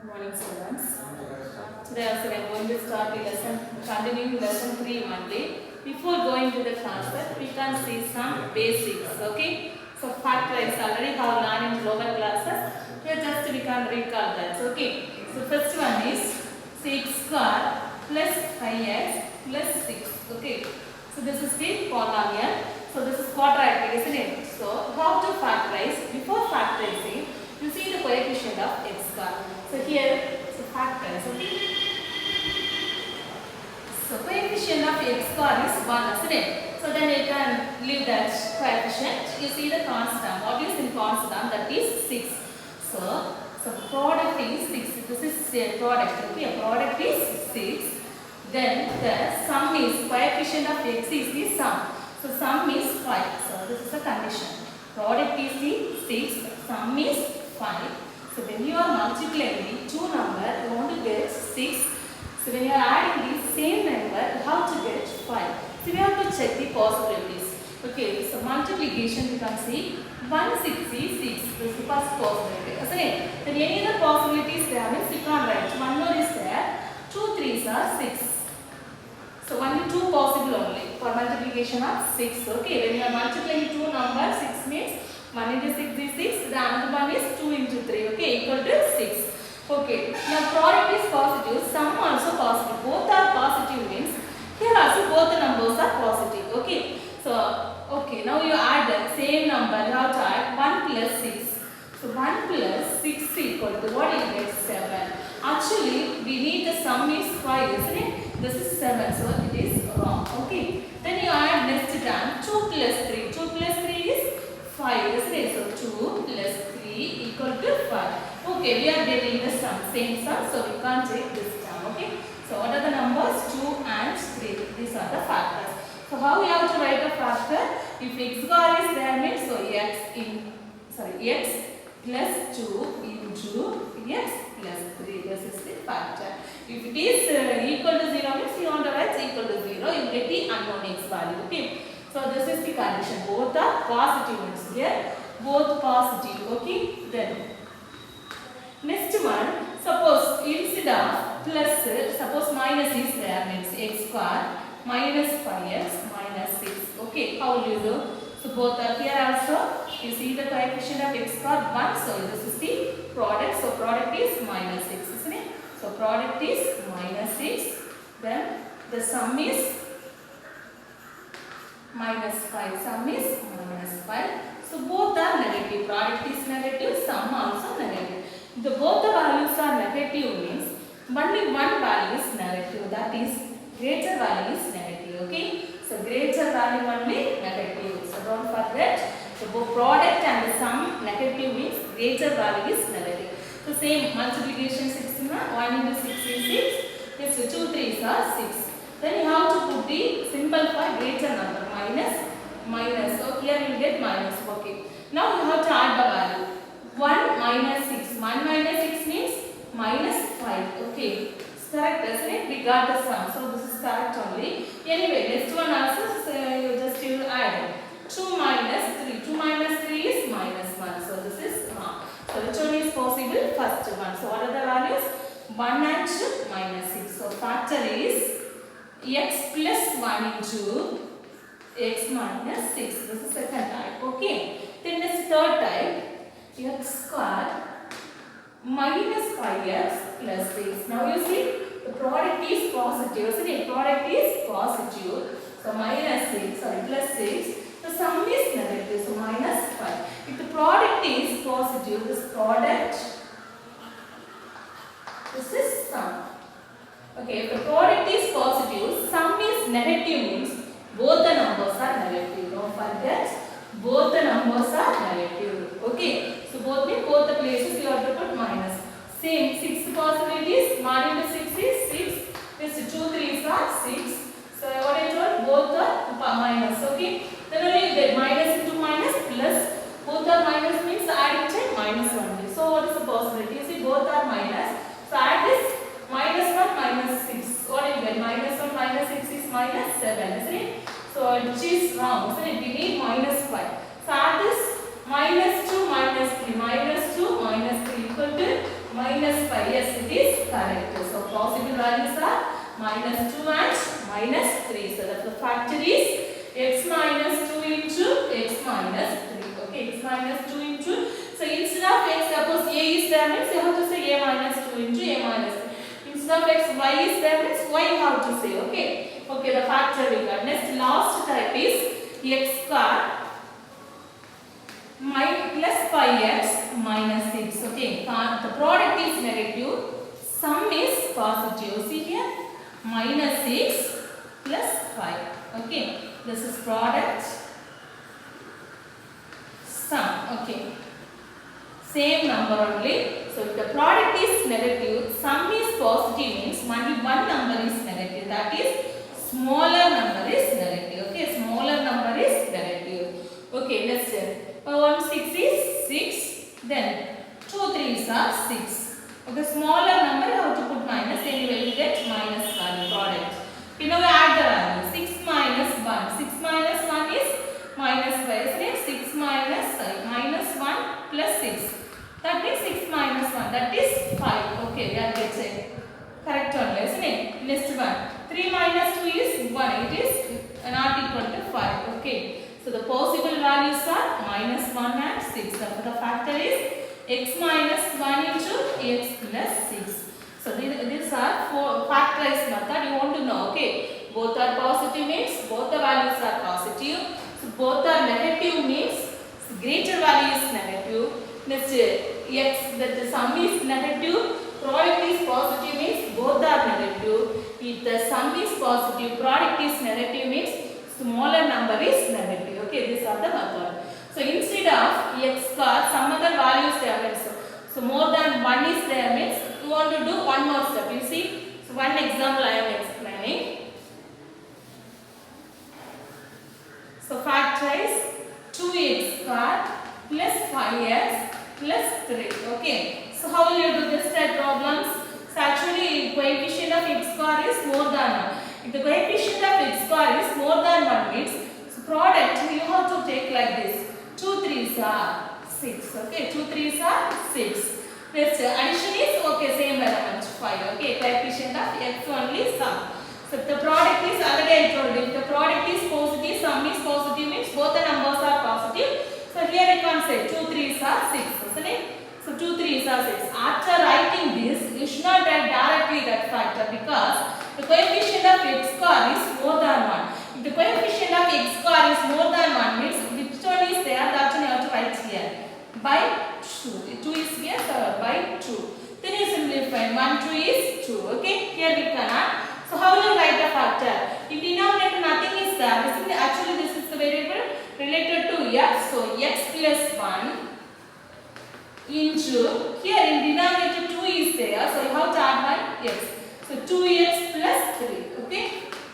Morning students. Today also we are going to start the lesson, continuing lesson 3 only. Before going to the concept, we can see some basics. Okay. So factorize already have learned in lower classes. Here just we can recall that. Okay. So first one is 6 square plus 5x plus 6. Okay. So this is the polynomial. So this is quadratic, isn't it? So how to factorize? Before factorizing, you see the coefficient of x square. So here, so factors, okay? So coefficient of x square is 1, isn't it? So then you can leave that coefficient. You see the constant. What is in constant? That is 6. So product is 6. This is a product, okay? A product is 6. Then the sum is, coefficient of x is the sum. So sum is 5. So this is a condition. Product is the 6. Sum is 5. So when you are multiplying the two numbers, you want to get 6. So when you are adding the same number, you have to get 5. So we have to check the possibilities. Okay, so multiplication you can see 1 6 is 6. This is the first possibility. Isn't it? Then any other possibilities there means you can't write. 1 more is there. 2 3s are 6. So only 2 possible only for multiplication of 6. Okay, when you are multiplying two numbers, 6 means 1 into 6 is 6, the another one is 2 into 3, okay, equal to 6. Okay, now product is positive, sum also positive, both are positive means, here also both the numbers are positive, okay. So, okay, now you add the same number, you have to add 1 plus 6. So 1 plus 6 equal to what you get? 7. Actually, we need the sum is 5, isn't it? This is 7, so it is wrong, okay. Then you add next term, 2 plus 3, 2 plus 3 is 5, isn't it? So 2 plus 3 equal to 5. Okay, we are getting the sum, same sum, so we can't take this term, okay. So what are the numbers? 2 and 3. These are the factors. So how we have to write a factor? If x bar is there means so x plus 2 into x plus 3. This is the factor. If it is equal to 0 means you want to write equal to 0. You get the unknown x value, okay. So this is the condition. Both are positive ones here. Both positive. Okay. Then next one. Suppose instead of plus, suppose minus is there means x square minus 5x minus 6. Okay. How will you do? So both are here also. You see the coefficient of x square 1. So this is the product. So product is minus 6, isn't it? So product is minus 6. Then the sum is minus 5. Sum is minus 5. So both are negative. Product is negative. Sum also negative. Both the values are negative means only one value is negative. That is greater value is negative. Okay. So greater value only negative. So don't forget. So both product and the sum negative means greater value is negative. So same multiplication 6 1 into 6 is 6. Yes, so 2 3s are 6. Then you have to put the simplify greater number minus. So here you will get minus. Okay. Now you have to add the value. 1 minus 6. 1 minus 6 means minus 5. Okay. It's correct, isn't it? We got the sum. So this is correct only. Anyway, next one also you add. 2 minus 3. 2 minus 3 is minus 1. So this is wrong. So which one is possible? First one. So what are the values? 1 and minus 6. So factor is x plus 1 into x minus 6. This is second type. Okay. Then this third type. X square minus 5x plus 6. Now you see the product is positive. So the product is positive. So minus 6, plus 6. The sum is negative. So minus 5. If the product is positive, this product, this is sum. Okay, if the product is positive, sum is negative means both the numbers are negative. Don't forget, both the numbers are negative. Okay, so both the places you have to put minus. Same, 6 possibilities, 1 into 6 is 6. This 2 3s are 6. So what I told, both are minus. Okay, then only you get minus into minus plus. Both are minus means adding check minus only. So what is the possibility? You see both are minus. So add this minus 1 minus 6. What do you get? Minus 1 minus 6 is minus 7, isn't it? So which is wrong, isn't it? We need minus 5. So add this minus 2 minus 3. Minus 2 minus 3 equal to minus 5. Yes, it is correct. So possible values are minus 2 and minus 3. So the factor is x minus 2 into x minus 3. Okay, x minus 2 into. So instead of x, suppose a is there means you have to say a minus 2 into a minus 3. Instead of x, y is there means y you have to say. Okay. Okay, the factor we got. Next, last type is x square plus 5x minus 6. Okay, the product is negative, sum is positive. See here, minus 6 plus 5. Okay, this is product, sum. Okay, same number only. So if the product is negative, sum is positive means only one number is negative. That is smaller number is negative. Okay, smaller number is negative. Okay, let's say 1 6 is 6. Then 2 3s are 6. Okay, smaller number you have to put minus. Anyway, you get minus value product. You know, add the value. 6 minus 1. 6 minus 1 is minus 5. Isn't it? 6 minus minus 1 plus 6. That means 6 minus 1. That is 5. Okay, we are getting correct only, isn't it? Next one. 3 minus 2 is 1. It is not equal to 5. Okay. So the possible values are minus 1 and 6. So the factor is x minus 1 into x plus 6. So these are for factorized method. You want to know. Okay. Both are positive means both the values are positive. So both are negative means greater value is negative. Next, x, that the sum is negative, product is positive means both are negative. If the sum is positive, product is negative means smaller number is negative. Okay, these are the method. So instead of x square, some other values there means. So more than 1 is there means you want to do one more step. You see, so one example I am explaining. So factorize 2x square plus 5x plus 3. Okay. So how will you do this type problems? So actually coefficient of x square is more than 1. If the coefficient of x square is more than 1 means, so product you have to take like this. 2 3s are 6. Okay. 2 3s are 6. Next addition is okay, same element 5. Okay. Coefficient of x only sum. So if the product is, already I told you, if the product is positive, sum is positive means both the numbers are positive. So here I can say 2 3s are 6, isn't it? So 2 3s are 6. After writing this, you should not write directly that factor because the coefficient of x square is more than 1. If the coefficient of x square is more than 1 means which one is there, that one you have to write here. By 2. 2 is here, so by 2. Then you simplify. 1 2 is 2. Okay, here we cannot. So how will you write the factor? In denominator nothing is there. Actually this is the variable related to x. So x plus 1 into, here in denominator 2 is there. So you have to add by x. So 2x plus 3. Okay.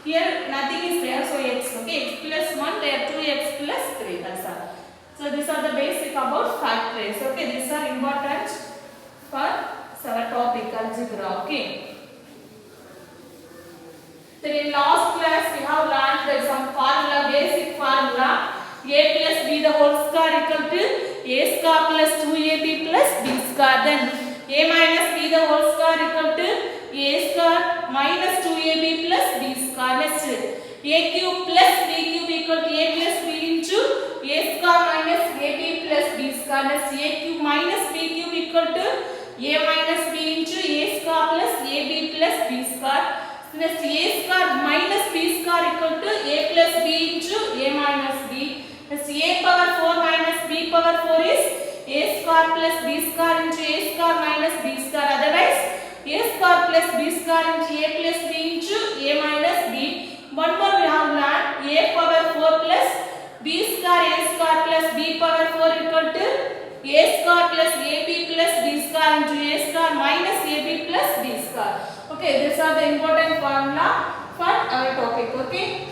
Here nothing is there. So x. Okay. X plus 1 there 2x plus 3. That's all. So these are the basic about factories. Okay. These are important for our topic algebra. Okay. Then in last class we have learned that some formula, basic formula. A plus b the whole square equal to a square plus 2ab plus b square. Then a minus b the whole square equal to a square minus 2ab plus b square. Next, a cube plus b cube equal to a plus b into a square minus ab plus b square. Next, a cube minus b cube equal to a minus b into a square plus ab plus b square. Next, a square minus b square equal to a plus b into a minus b. Next, a power 4 minus b power 4 is a square plus b square into a square minus b square. Otherwise, a square plus b square into a plus b into a minus b. One more we have learned a power 4 plus b square a square plus b power 4 equal to a square plus ab plus b square into a square minus ab plus b square. Okay, these are the important formula for our topic. Okay.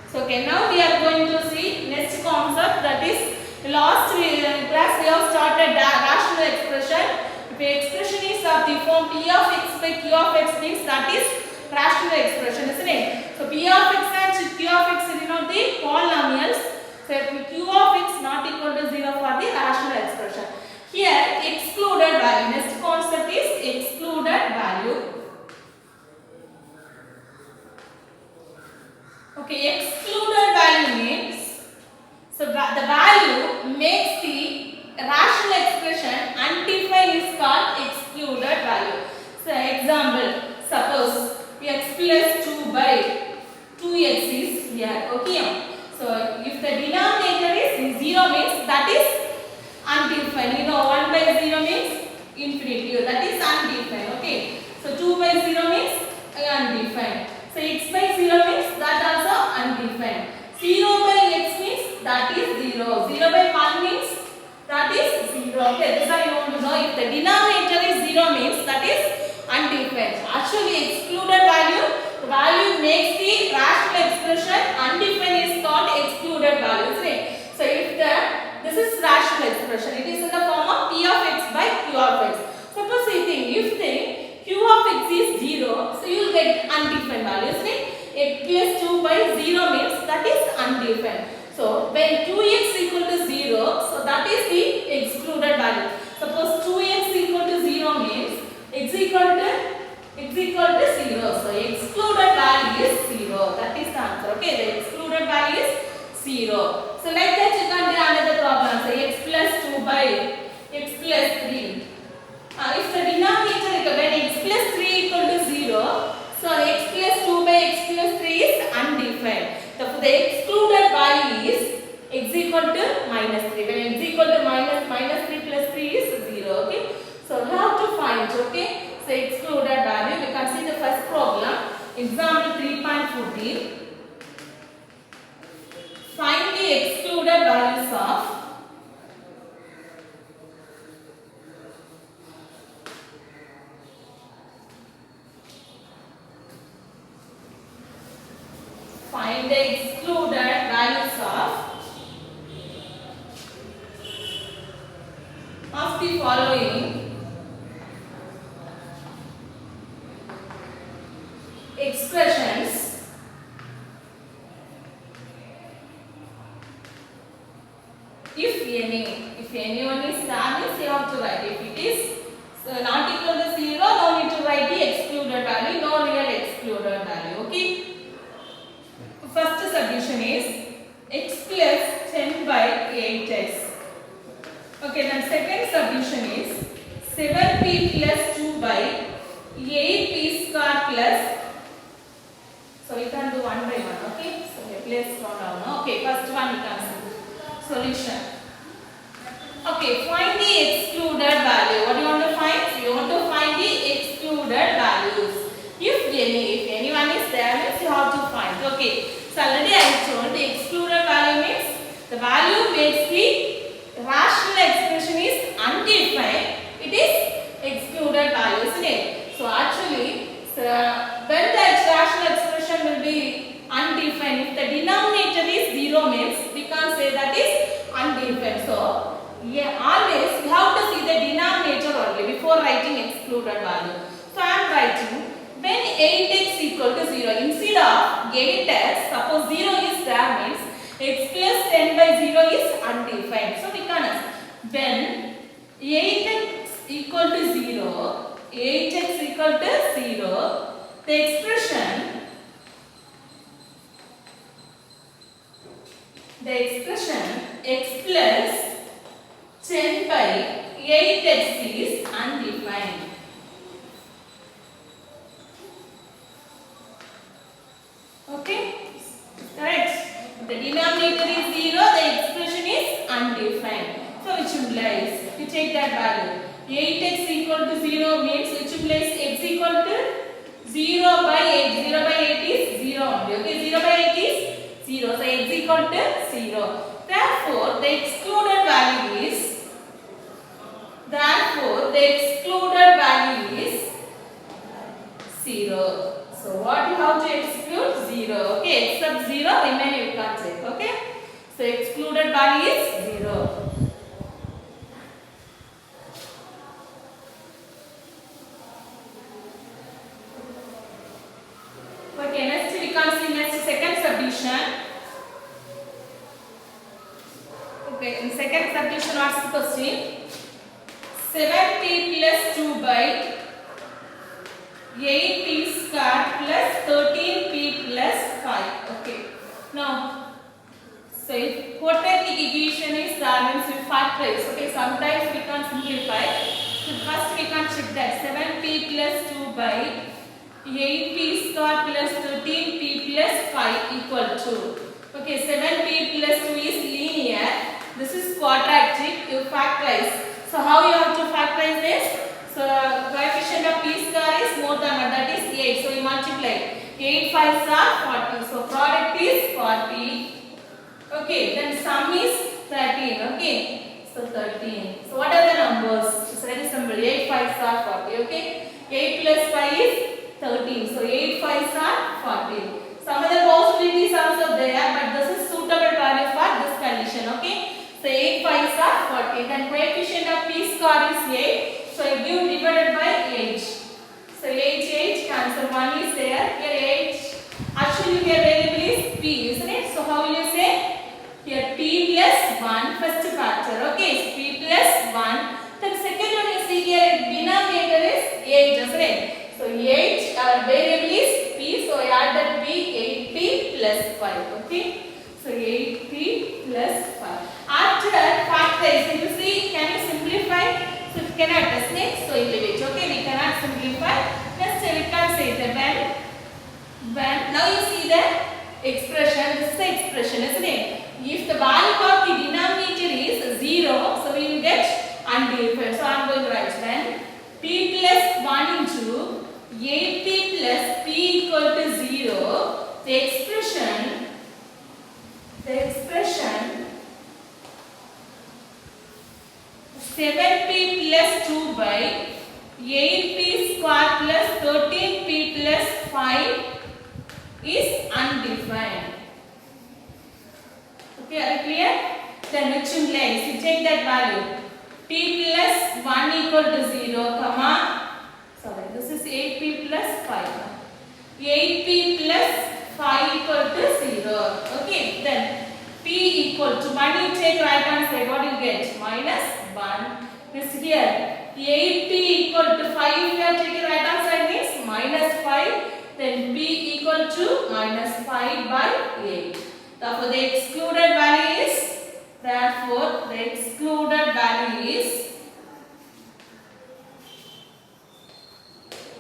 So okay, now we are going to see next concept, that is last class we have started rational expression. If a expression is of the form p of x by q of x means that is rational expression, isn't it? So p of x and q of x denote the polynomials. So q of x not equal to 0 for the rational expression. Here excluded value. Next concept is excluded expression undefined is called excluded value. So example, suppose x plus 2 by 2x is here. Okay. So if the denominator is 0 means that is undefined. You know 1 by 0 means infinity. That is undefined. Okay. So 2 by 0 means undefined. So x by 0 means that also undefined. 0 by x means that is 0. 0 by 1 means that is 0. Okay, this is how you want to know. If the denominator is 0 means that is undefined. Actually excluded value, the value makes the rational expression undefined is called excluded value. Right? So if this is rational expression, it is in the form of p of x by q of x. Suppose you think if the q of x is 0, so you will get undefined values. Right? X plus 2 by 0 means that is undefined. So when 2x equal to 0, so that is the excluded value. Suppose 2x equal to 0 means x equal to 0. So excluded value is 0. That is the answer. Okay, the excluded value is 0. So like that you can do another problem. So x plus 2 by x plus 3. If the denominator when x plus 3 equal to 0, so x plus 2 by x plus 3 is undefined. So the excluded value is x equal to minus 3. When x equal to minus 3 plus 3 is 0. Okay. So we have to find. Okay. So excluded value. We can see the first problem. Example 3.14. Find the excluded values of the excluded values of the following expressions if anyone is there means you have to write. If it is not equal to 0, no need to write the excluded value, no real excluded value. Okay. First solution is x plus 10 by 8x. Okay, then second solution is 7p plus 2 by 8p square plus. So we can do one by one. Okay, so we place down. Okay, first one we can see solution. Okay, find the excluded value. What do you want to find? You want to find the excluded values. If anyone is there means you have to find. Okay. So already I told the excluded value means the value makes the rational expression is undefined. It is excluded value, isn't it? So actually, when the rational expression will be undefined, if the denominator is 0 means we can't say that is undefined. So yeah, always we have to see the denominator only before writing excluded value. So I am writing. When 8x equal to 0, instead of 8x, suppose 0 is there means x plus 10 by 0 is undefined. So we can ask when 8x equal to 0, the expression x plus 10 by 8x is undefined. Okay, correct. The denominator is 0, the expression is undefined. So which implies, we take that value. 8x equal to 0 means which implies x equal to 0 by 8. 0 by 8 is 0 only. Okay, 0 by 8 is 0. So x equal to 0. Therefore, the excluded value is 0. So what you have to exclude? 0. Okay, except 0 remaining you can't check. Okay. So excluded value is 0. Okay, next we can see next second subdivision. Okay, in second subdivision what's the question? 7p plus 2 by 8p square plus 13p plus 5. Okay. Now, so if quadratic equation is there means we factorize. Okay, sometimes we can simplify. So first we can check that 7p plus 2 by 8p square plus 13p plus 5 equal to. Okay, 7p plus 2 is linear. This is quadratic. You factorize. So how you have to factorize this? So coefficient of p square is more than 1, that is 8. So you multiply. 8 5s are 40. So product is 40. Okay, then sum is 13. Okay, so 13. So what are the numbers? It's very simple. 8 5s are 40. Okay, 8 plus 5 is 13. So 8 5s are 40. Some other possibilities also there, but this is suitable value for this condition. Okay, so 8 5s are 40. Then coefficient of p square is 8. So I give divided by 8. So 8 cancel. 1 is there. Here 8. Actually here variable is p, isn't it? So how will you say? Here p plus 1 first factor. Okay, so p plus 1. Then second one you see here denominator is 8, isn't it? So 8 our variable is p. So I add that p 8p plus 5. Okay, so 8p plus 5. After factorizing, you see, can you simplify? So we cannot, isn't it? So elevate. Okay, we cannot simplify. Next we can say that when now you see the expression. This is the expression, isn't it? If the value of the denominator is 0, so we will get undifferent. So I am going to write when p plus 1 into 8p plus p equal to 0, the expression 7p plus 2 by 8p square plus 13p plus 5 is undefined. Okay, are you clear? Then which implies you take that value p plus 1 equal to 0, comma, sorry, this is 8p plus 5. 8p plus 5 equal to 0. Okay, then p equal to 1, you take right hand side, what you get? Minus 1. This here 8p equal to 5, if you are taking right hand side means minus 5. Then p equal to minus 5 by 8. Therefore the excluded value is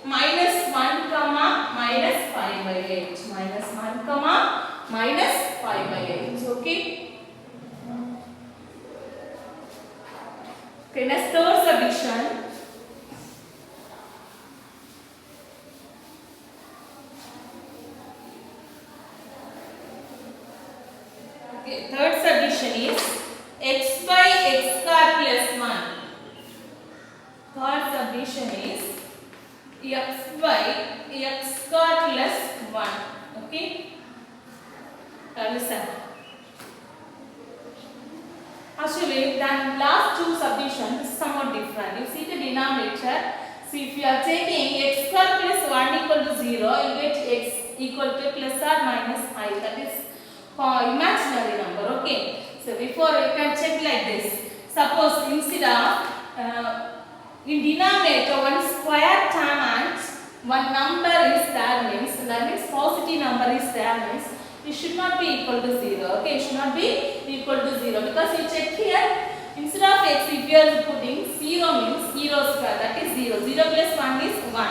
minus 1 comma minus 5 by 8. Minus 1 comma minus 5 by 8. Okay. Okay, next third subdivision. Okay, third subdivision is x by x square plus 1. Third subdivision is x by x square plus 1. Okay. Listen. Actually, then last two subdivisions is somewhat different. You see the denominator. So if you are taking x square plus 1 equal to 0, you get x equal to plus or minus I. That is imaginary number. Okay. So before you can check like this. Suppose instead of in denominator one square term and one number is there means, that means positive number is there means, it should not be equal to 0. Okay, it should not be equal to 0 because you check here, instead of x, if you are putting 0 means 0 square, that is 0. 0 plus 1 is 1.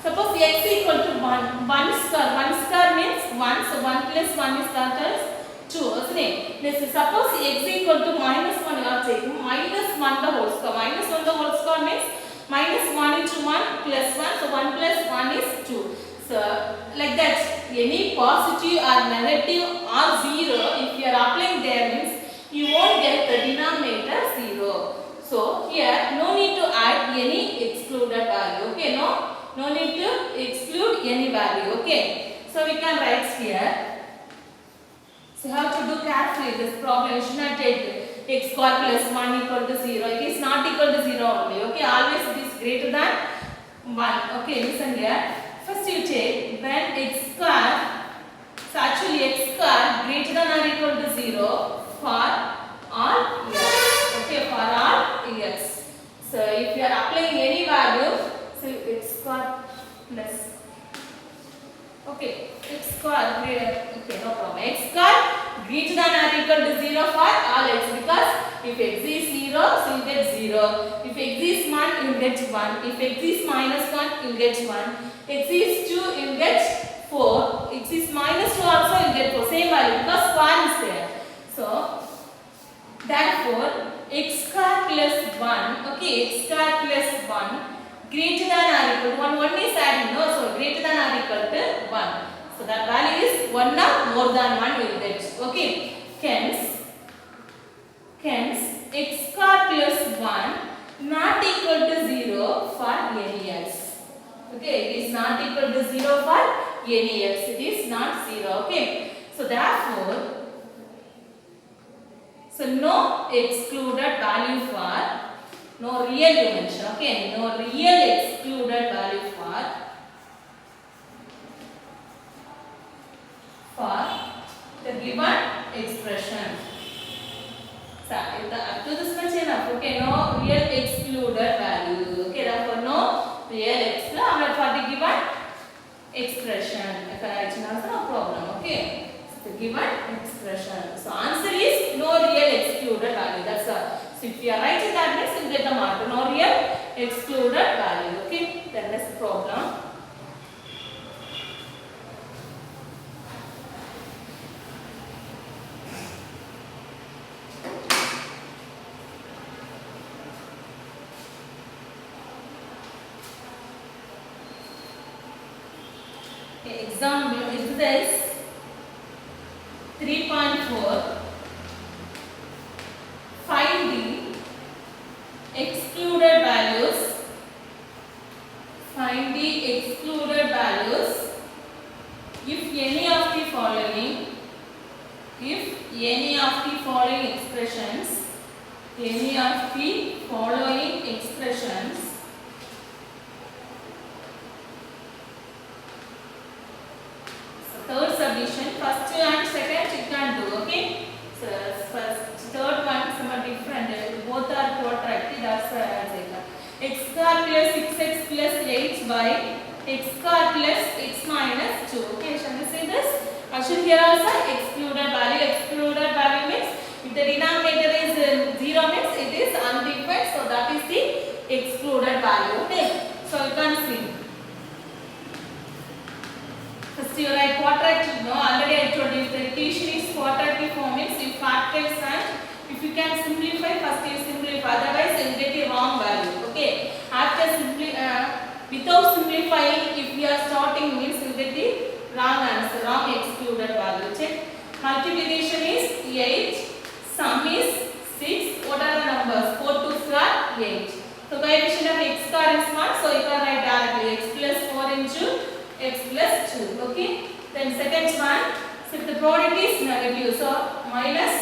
Suppose x equal to 1 square. 1 square means 1. So 1 plus 1 is that is 2. Isn't it? Let's say suppose x equal to minus 1, you are taking minus 1 the whole square. Minus 1 the whole square means minus 1 into 1 plus 1. So 1 plus 1 is 2. So like that, any positive or negative or 0, if you are applying there means you won't get the denominator 0. So here no need to add any excluded value. Okay, no need to exclude any value. Okay, so we can write here. So you have to do carefully this problem. You should not take x square plus 1 equal to 0. It is not equal to 0 only. Okay, always it is greater than 1. Okay, listen here. First you take when x square, so actually x square greater than or equal to 0 for all x. Okay, for all x. So if you are applying any value, so x square plus, okay, x square, okay, no problem. X square greater than or equal to 0 for all x, because if x is 0, so you get 0. If x is 1, you get 1. If x is minus 1, you get 1. X is 2, you get 4. X is minus 2 also, you get 4. Same value because 1 is there. So therefore x square plus 1, okay, x square plus 1 greater than or equal to 1. 1 is adding, no, so greater than or equal to 1. So that value is 1 or more than 1 will get. Okay, hence x square plus 1 not equal to 0 for any x. Okay, it is not equal to 0 for any x. It is not 0. Okay, so therefore, so no excluded value for, no real dimension. Okay, no real excluded value for the given expression. So up to this much enough. Okay, no real excluded value. Okay, therefore no real excluded for the given expression. If I write also no problem. Okay, so the given expression. So answer is no real excluded value. That's all. So if you are writing that means you get the mark. No real excluded value. Okay, then that's the problem. Example exercise 3.4. Find the excluded values. Find the excluded values if any of the following expressions, third subdivision, first and second you can do. Okay, so first third one somewhat different, both are quadratic. That's why I say that x square plus 6x plus 8 by x square plus x minus 2. Okay, shall we say this? Actually here also excluded value means if the denominator is 0 means it is undefined, so that is the excluded value. Okay, so you can see first you write quadratic. No, already I told you if the equation is quadratic form means you factorize, and if you can simplify, first you simplify, otherwise you will get a wrong value. Okay, after without simplifying, if you are starting means you get the wrong answer, wrong excluded value. Check. Multiplication is 8, sum is 6. What are the numbers? 4 2s are 8. So coefficient of x square is 1, so you can write directly x plus 4 into x plus 2. Okay, then second one, so if the product is negative, so minus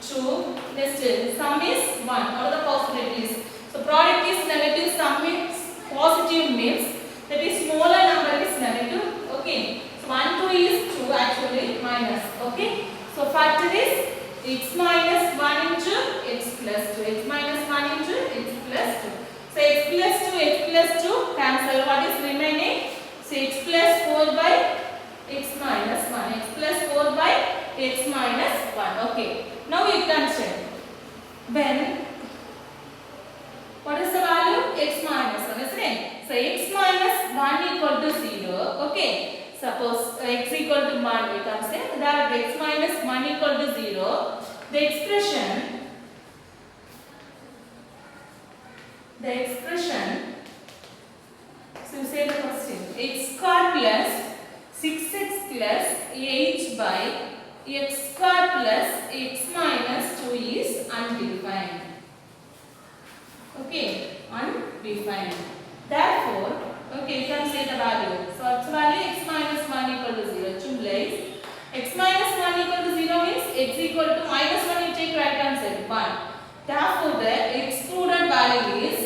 2, next sum is 1. What are the possibilities? So product is negative, sum is positive means that is smaller number is negative. Okay, so 1 2 is 2 actually minus. Okay, so factor is x minus 1 into x plus 2, x minus 1 into x plus 2. So x plus 2 cancel. What is remaining? So x plus 4 by x minus 1. X plus 4 by x minus 1. Okay. Now you can check. When what is the value? X minus 1, isn't it? So x minus 1 equal to 0. Okay. Suppose x equal to 1, we can say that x minus 1 equal to 0. The expression so you say the question, x square plus 6x plus 8 by x square plus x minus 2 is undefined. Okay, undefined. Therefore, okay, you can say the value. So its value x minus 1 equal to 0. Implies x minus 1 equal to 0 means x equal to minus 1, you take right hand side 1. Therefore, the excluded value is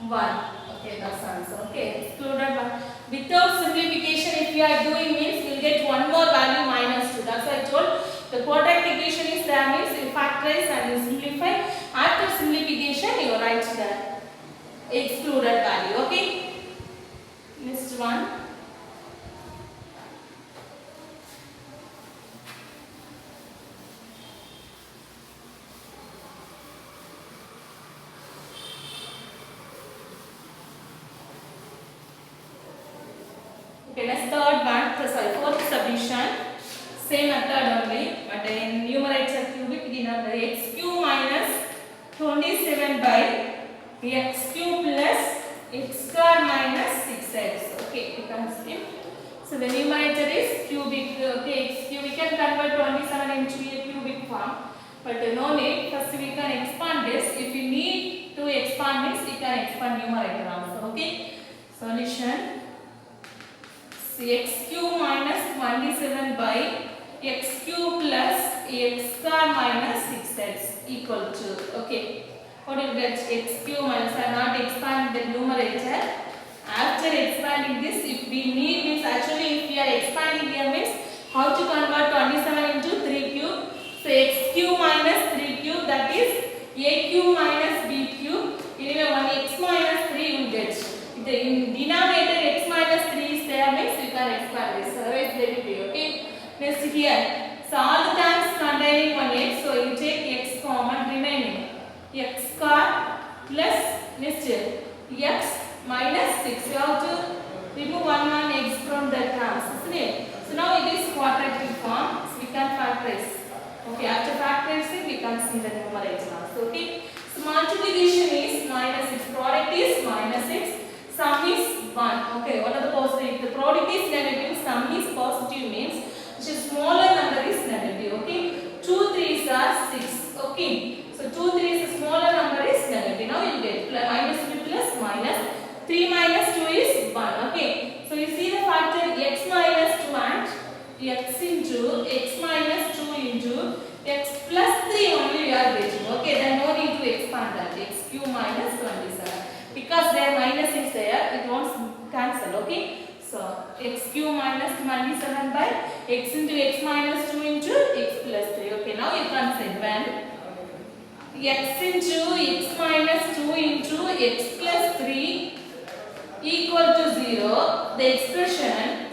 1. Okay, that's answer. Okay, excluded one. Without simplification, if you are doing means you will get one more value minus 2. That's why I told the quadratic equation is there means you factorize and you simplify. After simplification, you write the excluded value. Okay. Next one. Okay, next third one, sorry, fourth subdivision. Same method only, but in numerator cubic denominator x cube minus 27 by x cube plus x square minus 6x. Okay, you can see. So the numerator is cubic. Okay, x cube. We can convert 27 into a cubic form, but no need. First we can expand this. If you need to expand this, we can expand numerator also. Okay. Solution. X cube minus 27 by x cube plus x square minus 6x equal to, okay, what do you get? X cube minus, I not expand the numerator. After expanding this, if we need means, actually if we are expanding here means how to convert 27 into 3 cube. So x cube minus 3 cube, that is a cube minus b cube. Anyway, one x minus 3 you get. In denominator x minus 3 is there means you can expand this. Otherwise they will be, okay. Next here. So all the terms containing one x. So you take x common, remaining x square plus next x minus 6. You have to remove one x from the terms, isn't it? So now it is quadratic form. So we can factorize. Okay, after factorizing we can see the numerator also. Okay. So multiplication is minus 6. Product is minus 6. Sum is 1. Okay, what are the positive? The product is negative, sum is positive means which is smaller number is negative. Okay, 2 3s are 6. Okay, so 2 3s is smaller number is negative. Now you get minus 2 plus minus 3 minus 2 is 1. Okay, so you see the factor x minus 2 and x into x minus 2 into x plus 3 only we are getting. Okay, then no need to expand that. X cube minus 27. Because their minus is there, it won't cancel. Okay, so x cube minus 27 by x into x minus 2 into x plus 3. Okay, now you can say when x into x minus 2 into x plus 3 equal to 0, the expression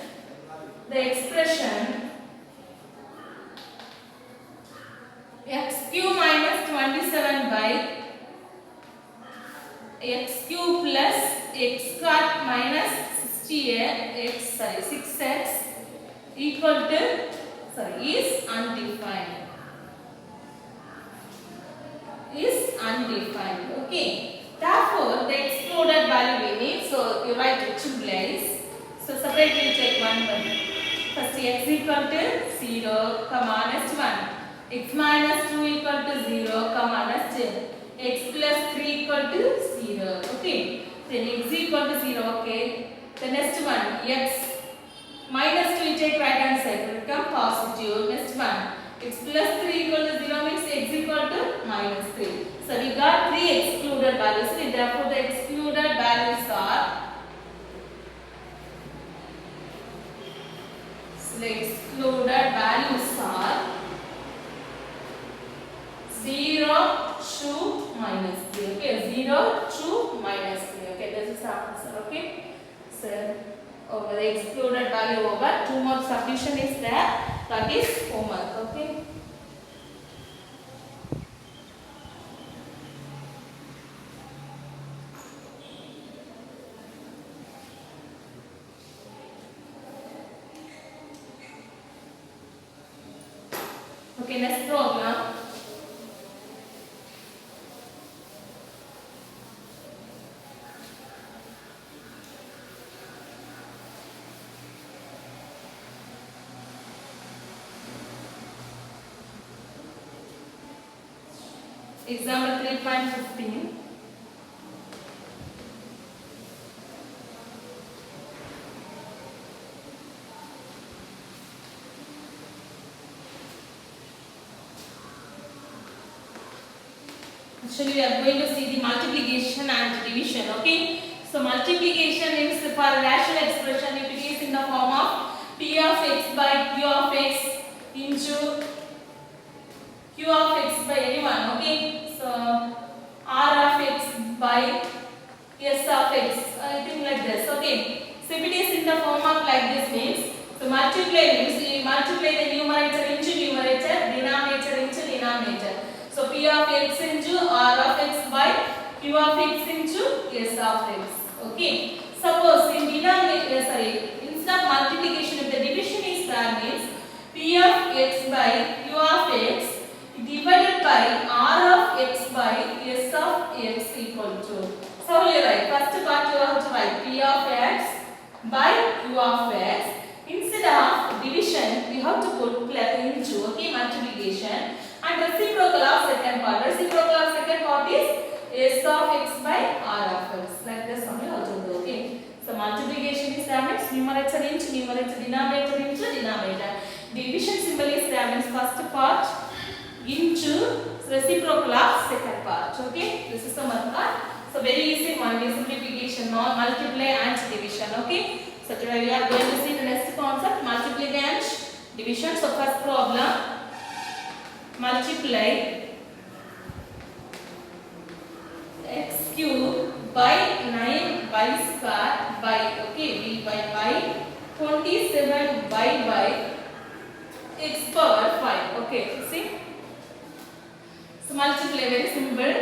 x cube minus 27 by x cube plus x square minus 6x equal to, is undefined. Okay. Therefore, the excluded value we need. So you write it two place. So separately take one. First x equal to 0, comma next 1. X minus 2 equal to 0, comma next x plus 3 equal to 0. Okay. Then x equal to 0. Okay. The next one, x minus 2 you take right hand side, will become positive. Next one, x plus 3 equal to 0 means x equal to minus 3. So we got 3 excluded values. Therefore the excluded values are, zero to minus 3. Okay, 0 to minus 3. Okay, this is the answer. Okay. So over the excluded value over, 2 more subdivision is there, that is homework. Okay. Okay, next problem. Example 3.15. Actually, we are going to see the multiplication and division. Okay. So multiplication is for rational expression. If it is in the form of p of x by q of x into q of x by anyone. Okay. So r of x by s of x. I think like this. Okay. So if it is in the form of like this means, so multiply means we multiply the numerator into numerator, denominator into denominator. So p of x into r of x by q of x into s of x. Okay. Suppose in denominator, instead of multiplication, if the division is there means p of x by q of x divided by r of x by s of x equal to. So you write first part you have to write p of x by q of x. Instead of division, we have to put into, okay, multiplication, and reciprocal of second part. Reciprocal of second part is s of x by r of x. Like this only also do. Okay. So multiplication is there means numerator into numerator, denominator into denominator. Division symbol is there means first part into reciprocal of second part. Okay. This is the method. So very easy one is simplification, multiply and division. Okay. So today we are going to see the next concept, multiply and division. So first problem, multiply x cube by 9y square by, okay, b by 27y by x power 5. Okay, see. So multiply, very simple.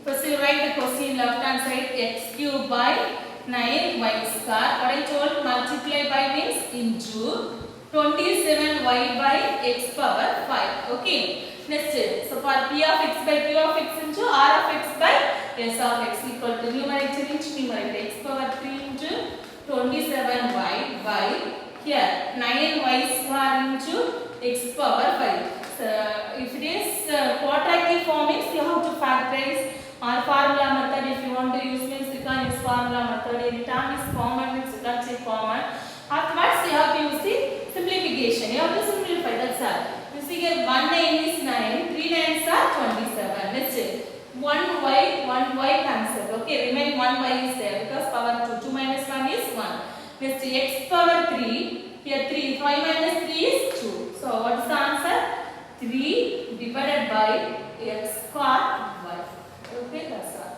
First you write the question left hand side, x cube by 9y square. What I told, multiply by means into 27y by x power 5. Okay. Next, so for p of x by q of x into r of x by s of x equal to numerator into numerator, x power 3 into 27y by here 9y square into x power 5. So if it is quadratic form means you have to factorize, or formula method if you want to use means you can use formula method. Any term is common means you can say common. Afterwards you have to use the simplification. You have to simplify, that's all. You see here 1 9 is 9, 3 9s are 27. Next 1y cancelled. Okay, remaining 1y is there because power 2. 2 minus 1 is 1. Next x power 3. Here 3. 5 minus 3 is 2. So what is the answer? 3 divided by x square y. Okay, that's all.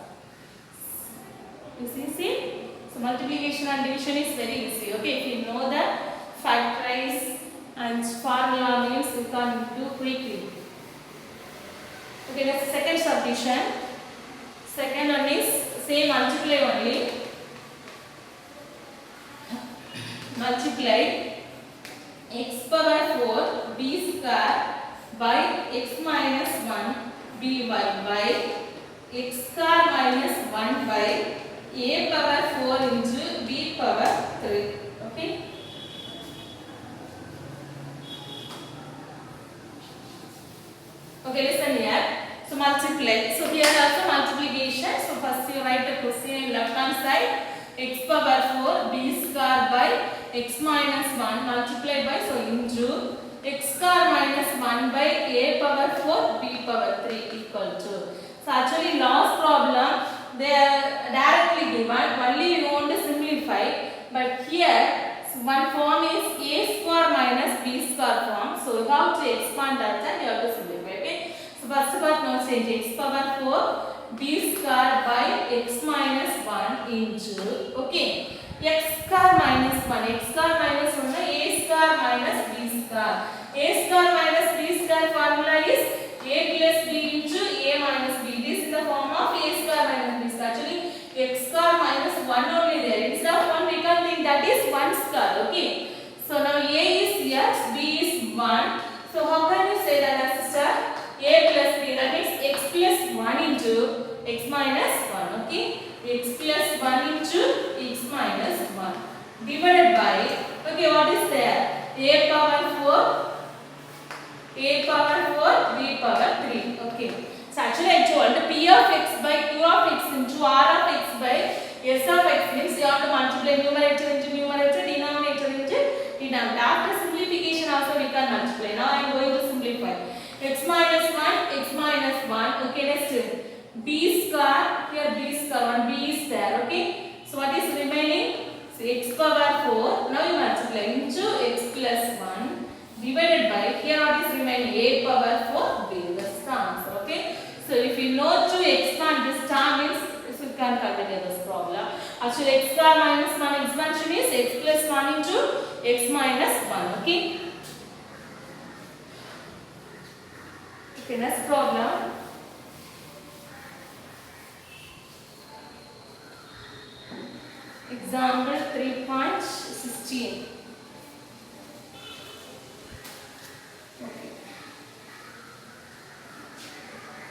See? So multiplication and division is very easy. Okay, if you know that factorize and formula means you can do quickly. Okay, that's the second subdivision. Second one is same multiply only. Multiply x power 4 b square by x minus 1 by by x square minus 1 by a power 4 into b power 3. Okay. Okay, listen here. So multiply. So here also multiplication. So first you write the question in left hand side. X power 4 b square by x minus 1 multiplied by, so into x square minus 1 by a power 4 b power 3 equal to. So actually last problem they are directly given, only you want to simplify, but here one form is a square minus b square form, so you have to expand that and you have to simplify. Okay, so first part now change x power 4 b square by x minus 1 into, okay, x square minus 1, x square minus 1 a square minus b square. A square minus b square formula is a plus b into a minus b. This is the form of a square minus b square. Actually x square minus 1 only there. Instead of 1 we can think that is 1 square. Okay. So now a is x, b is 1. So how can you say that as a a plus b? That means x plus 1 into x minus 1. Okay. X plus 1 into x minus 1 divided by, okay, what is there? A power 4 b power 3. Okay. So actually I told p of x by q of x into r of x by s of x means you have to multiply numerator into numerator, denominator into denominator. After simplification also we can multiply. Now I am going to simplify. X minus 1. Okay, next b square. Here b square 1 b is there. Okay. So what is remaining? So x power 4. Now you multiply into x plus 1 divided by, here what is remaining? A power 4 b. That's the answer. Okay. So if you know to expand this term means you can continue this problem. Actually Actually x square minus 1 expansion is x plus 1 into x minus 1. Okay. Okay, next problem. Example 3.16. Okay.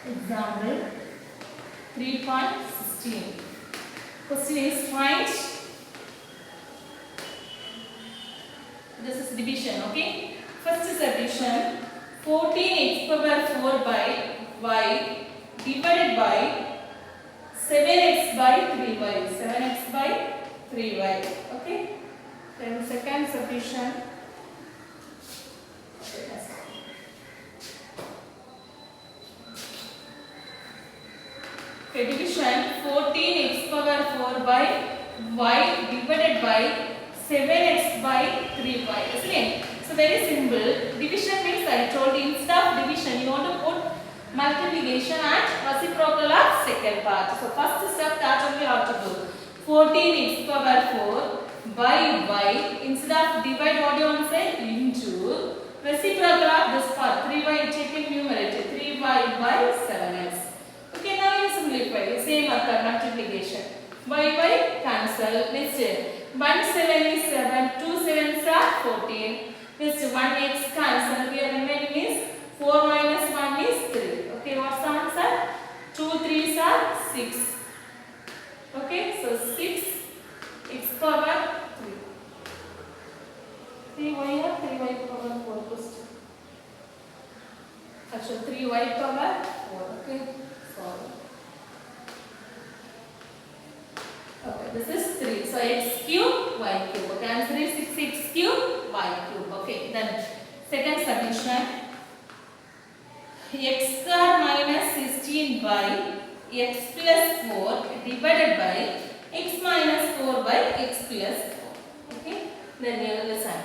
Example 3.16. Question is find. This is division. Okay. First is addition. 14x power 4 by y divided by 7x by 3y. 7x by 3y. Okay. Then second subdivision. Okay, division 14x power 4 by y divided by 7x by 3y. Isn't it? So very simple. Division means I told you instead of division you want to put multiplication and reciprocal of second part. So first step that only you have to do. 14x power 4 by y instead of divide what you want to say into reciprocal of this part 3y taking numerator 3y by 7x. Okay, now you simplify same method multiplication. Y cancel. Next 1 7 is 7, 2 7s are 14. Next 1x cancel. Here remaining is 4 minus 1 is 3. Okay, what's the answer? 2 3s are 6. Okay, so 6 x power 3. 3y or 3y power 4 question. Actually 3y power 4. Okay, sorry. Okay, this is 3. So x cube, y cube. Okay, answer is 6x cube, y cube. Okay, then second subdivision. X square minus 16 by x plus 4 divided by x minus 4 by x plus 4. Okay, then you will listen.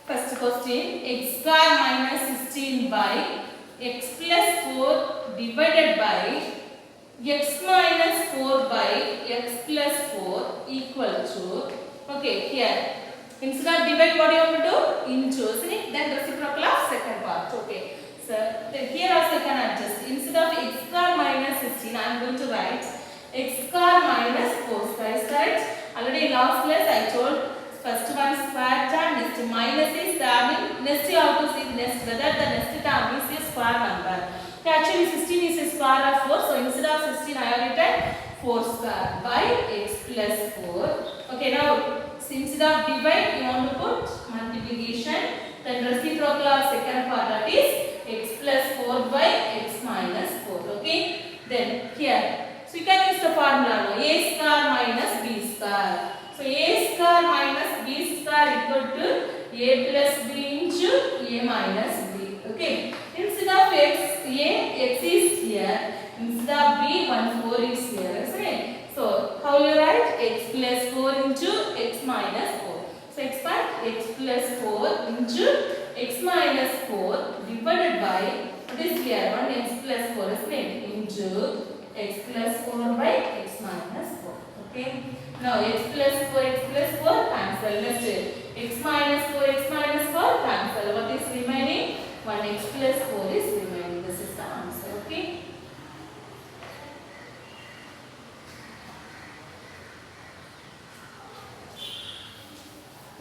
First question, x square minus 16 by x plus 4 divided by x minus 4 by x plus 4 equal to, okay, here instead of divide what you have to do? Into, see, then reciprocal of second part. Okay, so then here also you can adjust. Instead of x square minus 16 I am going to write x square minus 4 square. Is right? Already in last class I told first one square term, next minus is there, next you have to see next whether the next term is a square number. Actually 16 is a square of 4, so instead of 16 I have written 4 square by x plus 4. Okay, now instead of divide you want to put multiplication, then reciprocal of second part, that is x plus 4 by x minus 4. Okay, then here, so you can use the formula now, a square minus b square. So a square minus b square equal to a plus b into a minus b. Okay, instead of x is here, instead of b 1 4 is here, isn't it? So how you write? X plus 4 into x minus 4. So x plus 4 into x minus 4 divided by, what is here? 1 x plus 4 is it? Into x plus 4 by x minus 4. Okay. Now x plus 4 cancel. Next x minus 4 cancel. What is remaining? 1x plus 4 is remaining. This is the answer. Okay.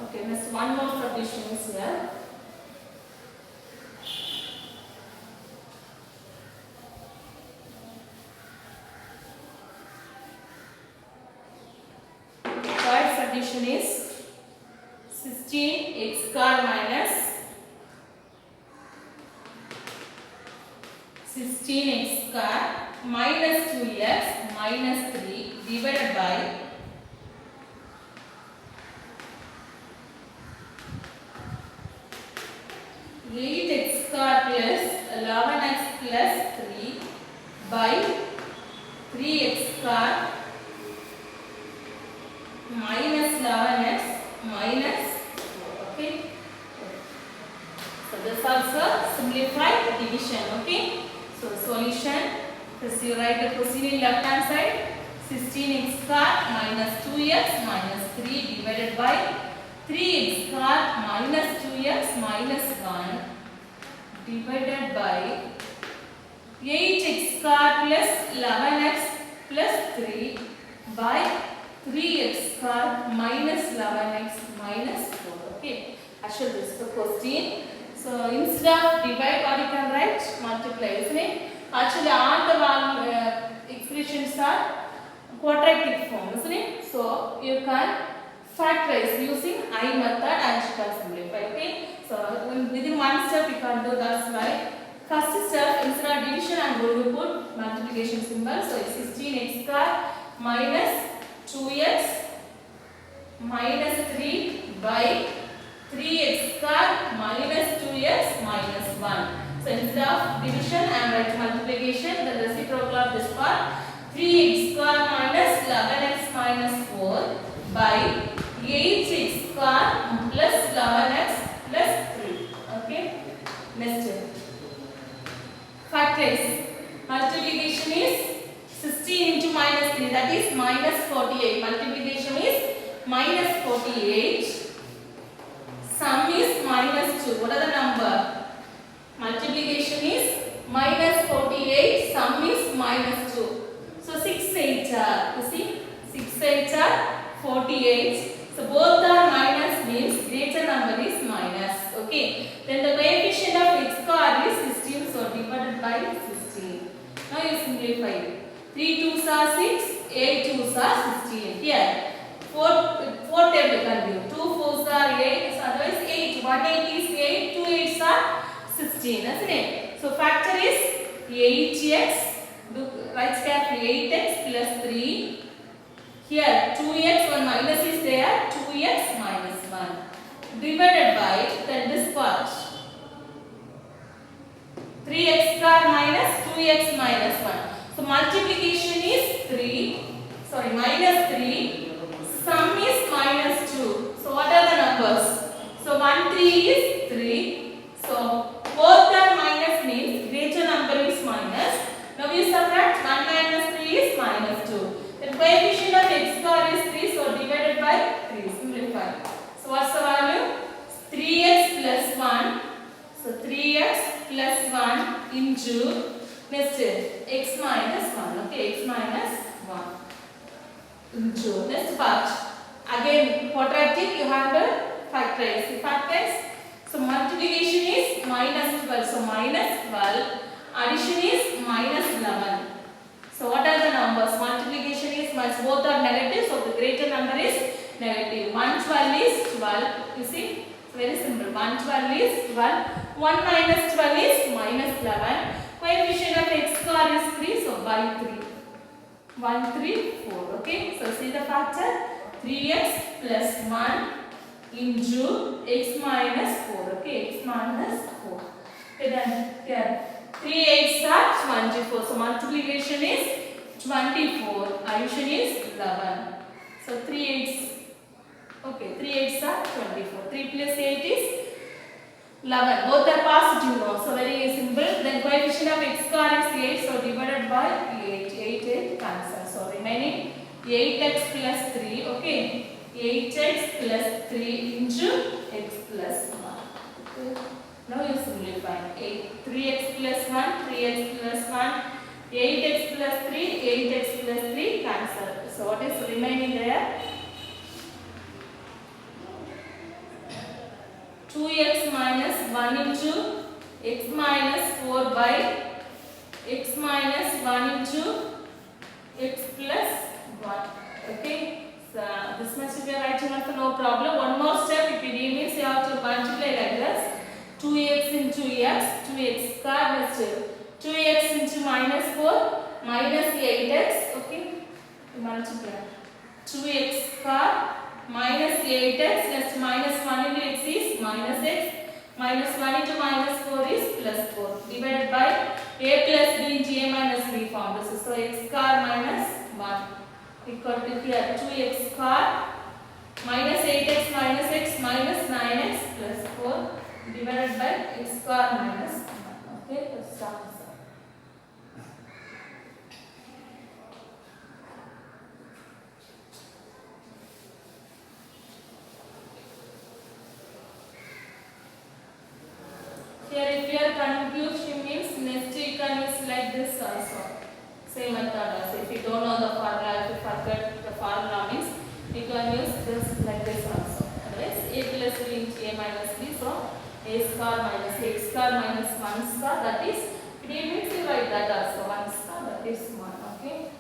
Okay, next one more subdivision is here. Third subdivision is 16x square minus 16x square minus 2x minus 3 divided by 8x square plus 11x plus 3 by 3x square minus 11x minus 4. Okay. So this also simplified division. Okay. So solution First you write the question in left hand side. 16x square minus 2x minus 3 divided by 3x square minus 2x minus 1 divided by 8x square plus 11x plus 3 by 3x square minus 11x minus 4. Okay, actually this is the question. So instead of divide, what you can write? Multiply, isn't it? Actually all the expressions are quadratic form, isn't it? So you can factorize using I method and you can simplify. Okay, so within one step you can do. That's why first step, instead of division I'm going to put multiplication symbol. So it's 16x square minus 2x minus 3 by 3x square minus 2x minus 1. So instead of division I am writing multiplication. The reciprocal of this part, 3x square minus 11x minus 4 by 8x square plus 11x plus 3. Okay, next step. Factorize. Multiplication is 16 into minus 3, that is minus 48. Multiplication is minus 48. Sum is minus 2. What are the number? Multiplication is minus 48. Sum is minus 2. So 6 8 are, you see, 6 8 are 48. So both are minus means greater number is minus. Okay. Then the coefficient of x square is 16. So divided by 16. Now you simplify. 3 2s are 6. 8 2s are 16. Here 4 table can give. 2 4s are 8. So otherwise 8. 1 8 is 8. 2 8s are 16. Isn't it? So factor is 8x. Right carefully. 8x plus 3. Here 2x, 1 minus is there. 2x minus 1 divided by then this part. 3x square minus 2x minus 1. So multiplication is 3. Sorry, minus 3. Sum is minus 2. So what are the numbers? So 1 3 is 3. So both are minus means greater number is minus. Now we subtract 1 minus 3 is minus 2. The coefficient of x square is 3. So divided by 3. Simplify. So what's the value? 3x plus 1. So 3x plus 1 into next x minus 1. Okay, x minus 1 into next part. Again quadratic, you have to factorize. Factorize. So multiplication is minus 12. So minus 12. Addition is minus 11. So what are the numbers? Multiplication is minus, both are negative. So the greater number is negative. 112 is 12. You see, it's very simple. 112 is 12. 1 minus 12 is minus 11. Coefficient of x square is 3. So by 3. 1 3 4. Okay. So see the factor. 3x plus 1 into x minus 4. Okay. X minus 4. Okay then here. 3 8s are 24. So multiplication is 24. Addition is 11. So 3 8s. Okay, 3 8s are 24. 3 plus 8 is 11. Both are positive now. So very simple. Then coefficient of x square is 8. So divided by 8. 8 cancel. So remaining 8x plus 3. Okay. 8x plus 3 into x plus 1. Okay. Now you simplify. 3x plus 1, 3x plus 1, 8x plus 3, 8x plus 3 cancel. So what is remaining there? 2x minus 1 into x minus 4 by x minus 1 into x plus 1. Okay. So this much if you are writing also no problem. One more step. If you means you have to multiply like this. 2x into x, 2x square plus 2x into minus 4 minus 8x. Okay, multiply 2x square minus 8x plus minus 1 into x is minus x, minus 1 into minus 4 is plus 4 divided by a plus b into a minus b form. This is so x square minus 1 equal to here 2x square minus 8x minus x minus 9x plus 4 divided by x square minus 1. Okay, let's start this. if you are confused, it means next you can use like this also. Same method also. If you don't know the formula, if you forget the formula means you can use this like this also. Otherwise, a plus b into a minus b. So a square minus x square minus 1 square, that is, it means you write that also 1 square, that is 1. Okay.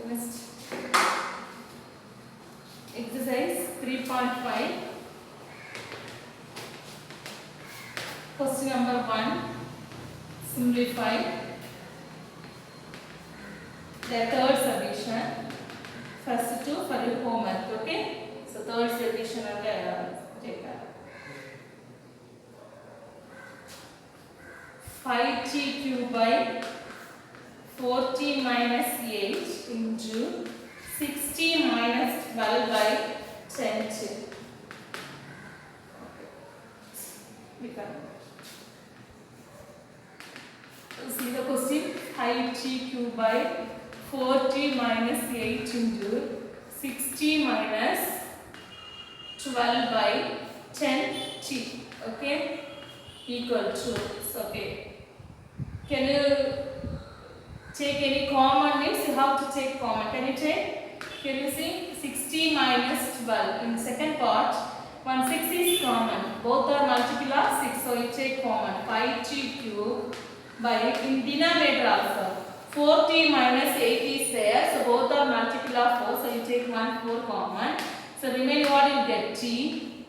Next exercise 3.5. Question number 1. Simplify the third subdivision. First two for your homework. Okay. So third subdivision take that. 5t cube by 4t minus 8 into 6t minus 12 by 10t. See the question. 5t cube by 4t minus 8 into 6t minus 12 by 10t. Okay. Equal to. Okay. Can you take any common names? You have to take common. Can you take? Can you see? 60 minus 12. In second part, 1 6 is common. Both are multiple of 6. So you take common. 5t cube by, in denominator also, 4t minus 8 is there. So both are multiple of 4. So you take 1 4 common. So remaining what you get? T.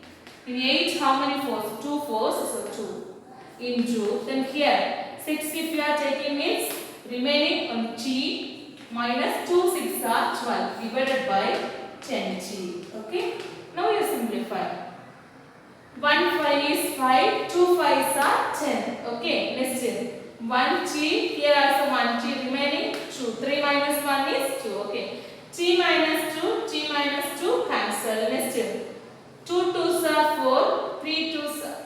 In 8 how many 4s? 2 4s. So 2. Into. Then here 6 if you are taking means remaining on t minus 2 6 are 12 divided by 10t. Okay. Now you simplify. 1 5 is 5, 2 5s are 10. Okay. Next is 1t, here also 1t remaining 2. 3 minus 1 is 2. Okay. T minus 2, t minus 2 cancel. Next is 2 2s are 4, 3 2s are,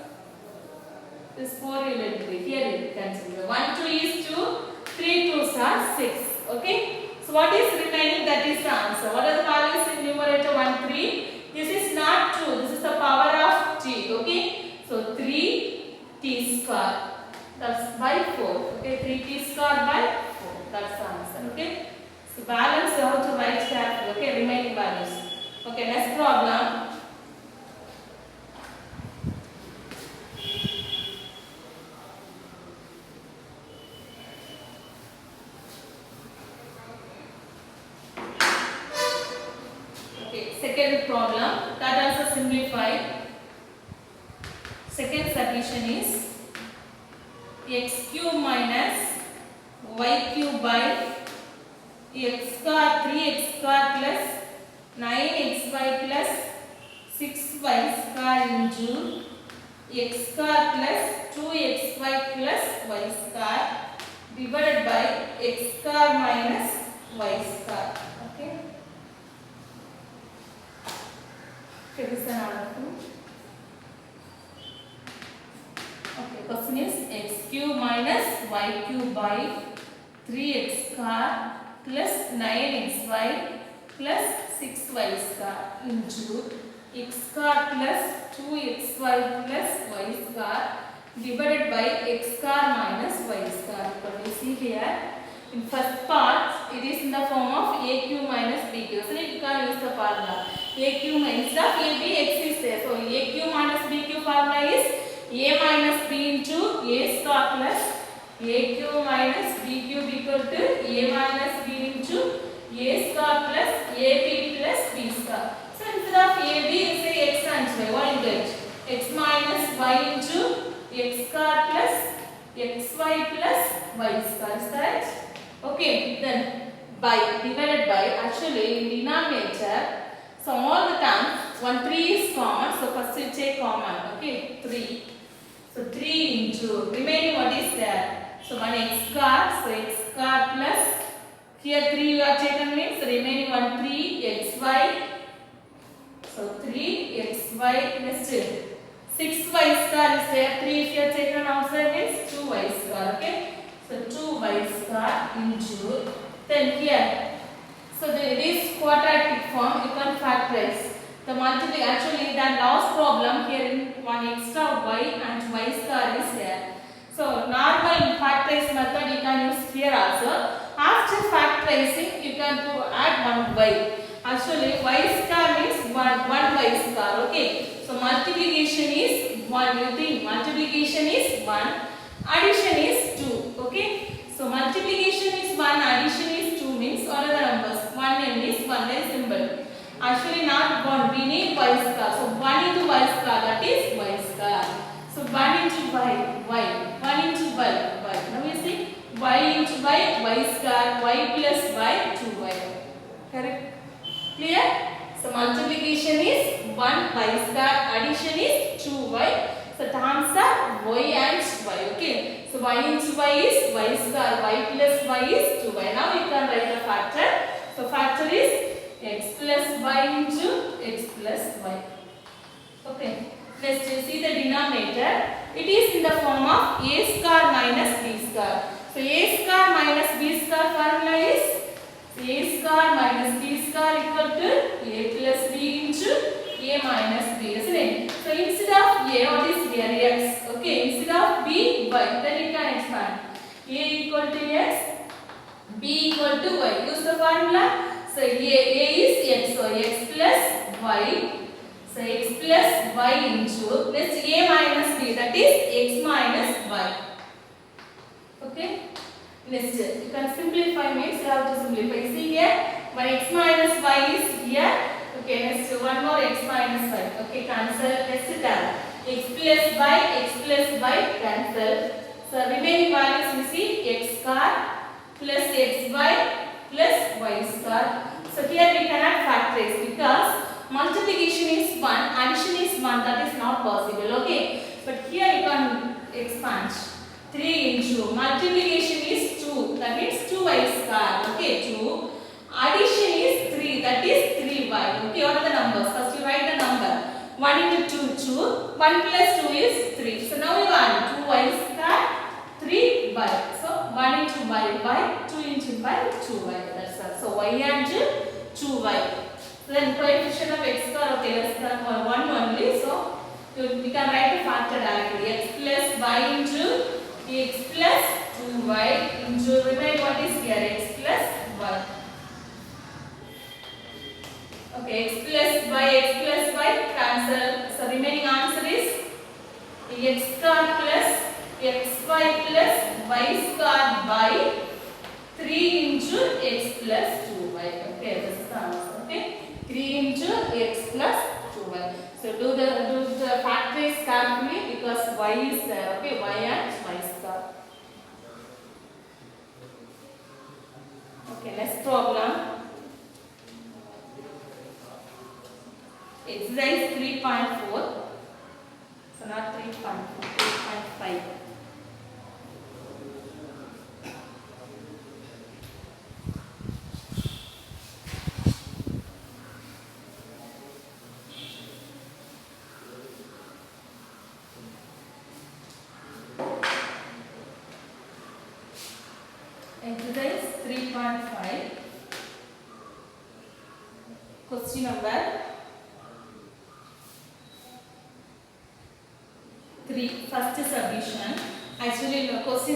this 4 you let it be. Here it cancel. 1 2 is 2, 3 2s are 6. Okay. So what is remaining? That is the answer. What are the values in numerator? 1 3. This is not 2. This is the power of t. Okay. So 3t square. That's by 4. Okay. 3t square by 4. That's the answer. Okay. So balance you have to write carefully. Okay. Remaining values. Okay. Next problem. Second problem, that also simplified. Second solution is x cube minus y cube by x square 3x square plus 9xy plus 6y square into x square plus 2xy plus y square divided by x square minus y square. Okay. This is another one. Okay, question is x cube minus y cube by 3x square plus 9xy plus 6y square into x square plus 2xy plus y square divided by x square minus y square. But you see here, in first part, it is in the form of a cube minus b cube. So you can use the formula. A cube instead of a b, x is there. So a cube minus b cube formula is a minus b into a square plus a cube minus b cube equal to a minus b into a square plus ab plus b square. So instead of ab, you say x and y. What you get? X minus y into x square plus xy plus y square. Is correct? Okay. Then by divided by, actually in denominator. So all the terms, 1 3 is common. So first you take common. Okay, 3. So 3 into remaining what is there? So 1 x square. So x square plus here 3 you have taken means remaining 1 3 xy. So 3 xy. Next 6y square is there. 3 if you have taken outside means 2y square. Okay. So 2y square into then here So this quadratic form you can factorize. The multiply actually the last problem here in one extra y and y star is there. So normal factorize method you can use here also. After factorizing you can add one y. Actually y star means one y star. Okay. So multiplication is 1. You think multiplication is 1. Addition is 2. Okay. So multiplication is 1. Addition is 2 means what are the numbers? 1 name is 1 then symbol. Actually not 1. We need y star. So 1 into y star, that is y star. So 1 into y, 1 into y. Now you see y into y star, y plus y, 2y. Correct? Clear? So multiplication is 1 y star, addition is 2y. So terms are y and y. Okay. So y into y is y star, y plus y is 2y. Now we can write the factor. So factor is x plus y into x plus y. Okay. Next you see the denominator. It is in the form of a star minus b star. So a star minus b star formula is a star minus b star equal to a plus b into a minus b, isn't it? So instead of a, what is here? X. Okay. Instead of b, y. Then you can expand. A equal to x, b equal to y. Use the formula. So a is x. So x plus y. So x plus y into this a minus b, that is x minus y. Okay. Next, you can simplify means you have to simplify. See here, one x minus y is here. Okay, next one more x minus y. Okay, cancel. Next term x plus y cancel. So remaining values you see x star plus xy plus y star. So here we cannot factorize because multiplication is 1, addition is 1, that is not possible. Okay, but here you can expand. 3 into multiplication is 2, that means 2y star. Okay, 2. Addition is 3, that is 3y. Okay, what are the numbers? First you write the number. 1 into 2, 2. 1 plus 2 is 3. So now you add 2y star, 3y. So 1 into y, 2 into y, 2y. That's all. So y and 2y. Then coefficient of x star, okay, less than 1 only. So we can write the factor directly. X plus y into x plus 2y into remain what is here? X plus y. Okay, x plus y cancel. So remaining answer is x star plus xy plus y star by 3 into x plus 2y. Okay, this is the answer. Okay, 3 into x plus 2y. So do the factors carefully because y is there. Okay, y and y star. Okay, next problem. Exercise 3.4. So not 3.4, 3.5. Exercise 3.5. Question number 3. First subdivision. Actually, the question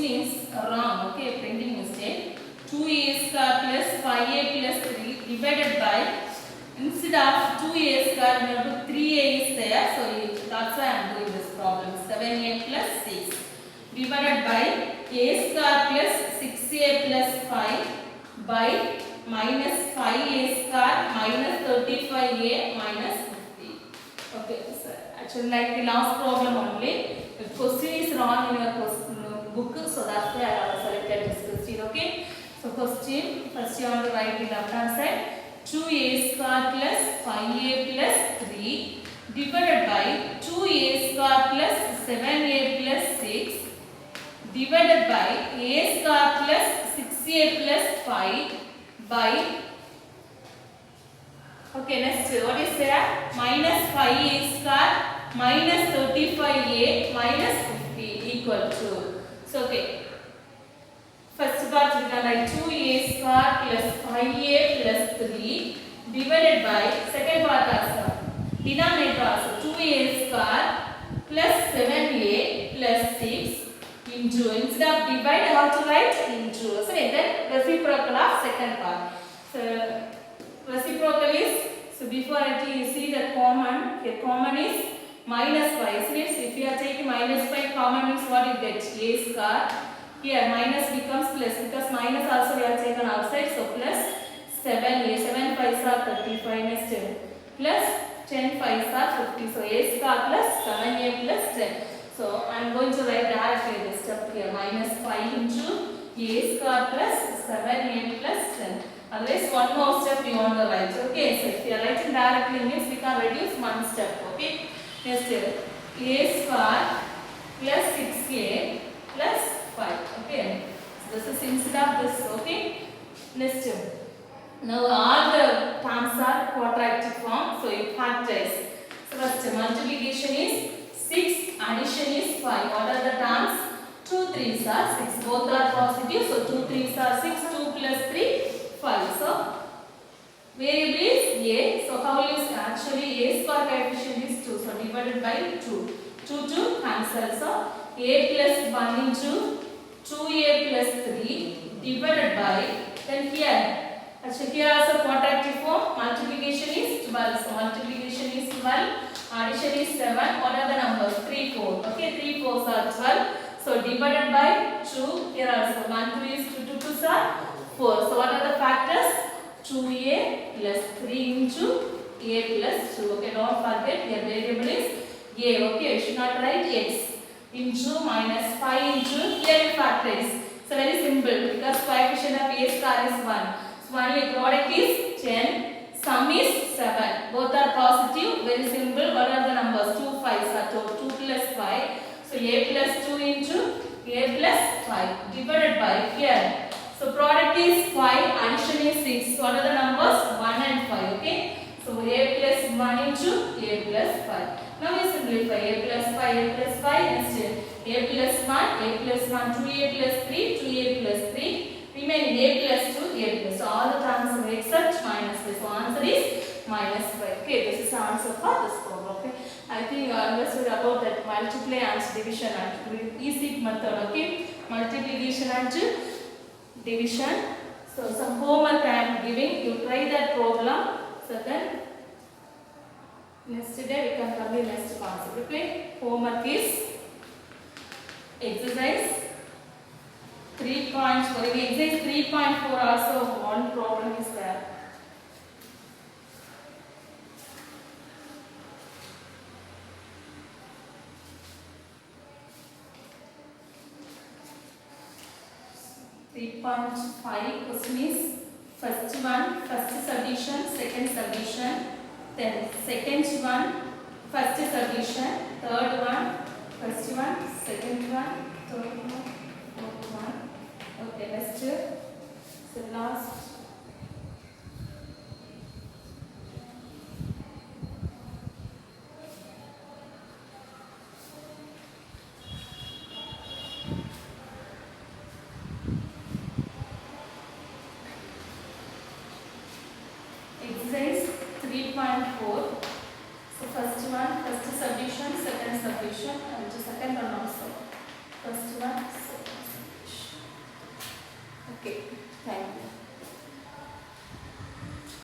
is wrong. Okay, printing mistake. 2a star plus 5a plus 3 divided by, instead of 2a star, we have to 3a is there. So that's why I am doing this problem. 7a plus 6 divided by a star plus 6a plus 5 by minus 5a star minus 35a minus 50. Okay, so actually like the last problem only. The question is wrong in your book, so that's why I have selected this question. Okay, so question, first you want to write the left hand side. 2a star plus 5a plus 3 divided by 2a star plus 7a plus 6 divided by a star plus 6a plus 5 by, okay, next what is there? Minus 5a star minus 35a minus 50 equal to. So okay, first part we can write 2a star plus 5a plus 3 divided by second part also denominator also 2a square plus 7a plus 6 into instead of divide how to write into. So then reciprocal of second part. So reciprocal is, so before it you see the common, here common is minus 5. So if you are taking minus 5 common means what you get? A square. Here minus becomes plus because minus also we are taken outside. So plus 7a. 7 5s are 35 next plus 10 5s are 50. So a square plus 7a plus 10. So I am going to write directly this step here. Minus 5 into a square plus 7a plus 10. Otherwise one more step you want to write. Okay. So if you are writing directly means we can reduce one step. Okay. Next a square plus 6a plus 5. Okay. So this is instead of this. Okay. Next now all the terms are quadratic form. So you factorize. So first multiplication is 6, addition is 5. What are the terms? 2 3s are 6. Both are positive. So 2 3s are 6. 2 plus 3 5. So variable is a. So how will you actually a square coefficient is 2. So divided by 2. 2 to cancel. So a plus 1 into 2a plus 3 divided by, then here actually here also quadratic form, multiplication is 12. So multiplication is 12. Addition is 7. What are the numbers? 3 4. Okay, 3 4s are 12. So divided by 2. Here also 1 3 is 2 2 2s are 4. So what are the factors? 2a plus 3 into a plus 2. Okay, don't forget your variable is a. Okay, you should not write x into minus 5 into, here you factorize. So very simple because coefficient of a star is 1. So only product is 10. Sum is 7. Both are positive. Very simple. What are the numbers? 2 5s are 2 plus 5. So a plus 2 into a plus 5 divided by here. So product is 5. Addition is 6. So what are the numbers? 1 and 5. Okay. So a plus 1 into a plus 5. Now we simplify. A plus 5, a plus 5. Instead a plus 1, a plus 1, 2a plus 3, 2a plus 3. Remaining a plus 2, a plus. So all the terms are except minus 5. So answer is minus 5. Okay, this is the answer for this problem. Okay, I think you understood about that multiply and division and easy method. Okay, multiplication and division. So some homework I am giving. You try that problem. So then next day we can come the next concept. Okay, homework is exercise 3.4. Exercise 3.4 also one problem is there. Question is first one, first solution, second solution, then second one, first solution, third one, first one, second one, third one, fourth one. Okay, next. So last. Exercise 3.4. So first one, first solution, second solution.